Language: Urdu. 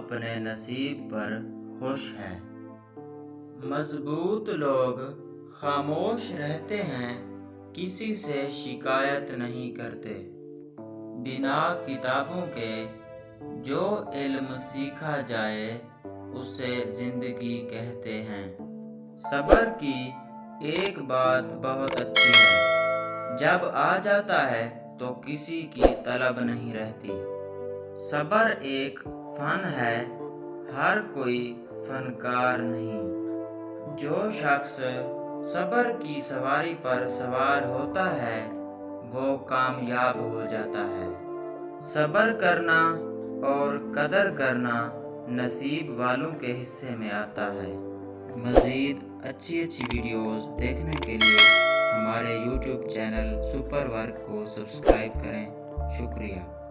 اپنے نصیب پر خوش ہے۔ مضبوط لوگ خاموش رہتے ہیں، کسی سے شکایت نہیں کرتے۔ بنا کتابوں کے جو علم سیکھا جائے اسے زندگی کہتے ہیں۔ صبر کی ایک بات بہت اچھی ہے، جب آ جاتا ہے تو کسی کی طلب نہیں رہتی۔ صبر ایک فن ہے، ہر کوئی فنکار نہیں۔ جو شخص صبر کی سواری پر سوار ہوتا ہے وہ کامیاب ہو جاتا ہے۔ صبر کرنا اور قدر کرنا نصیب والوں کے حصے میں آتا ہے۔ مزید اچھی ویڈیوز دیکھنے کے لیے ہمارے YouTube چینل سپر ورک کو سبسکرائب کریں۔ شکریہ۔